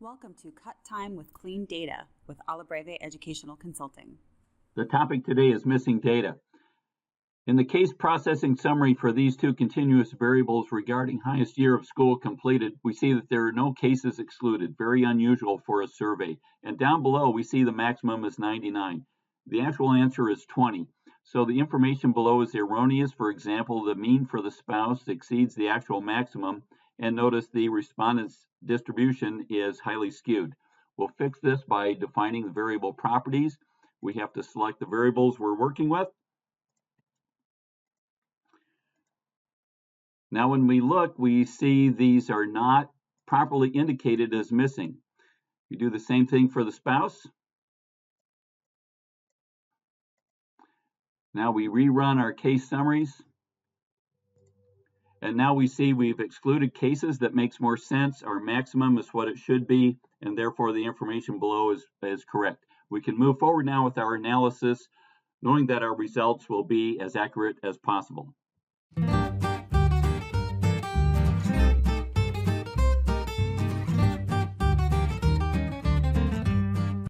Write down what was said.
Welcome to Cut Time with Clean Data with Alla Breve Educational Consulting. The topic today is missing data. In the case processing summary for these two continuous variables regarding highest year of school completed, we see that there are no cases excluded, very unusual for a survey. And down below, we see the maximum is 99. The actual answer is 20. So the information below is erroneous. For example, the mean for the spouse exceeds the actual maximum, and notice the respondent's distribution is highly skewed. We'll fix this by defining the variable properties. We have to select the variables we're working with. Now when we look, we see these are not properly indicated as missing. We do the same thing for the spouse. Now we rerun our case summaries. And now we see we've excluded cases. That makes more sense. Our maximum is what it should be, and therefore the information below is correct. We can move forward now with our analysis, knowing that our results will be as accurate as possible.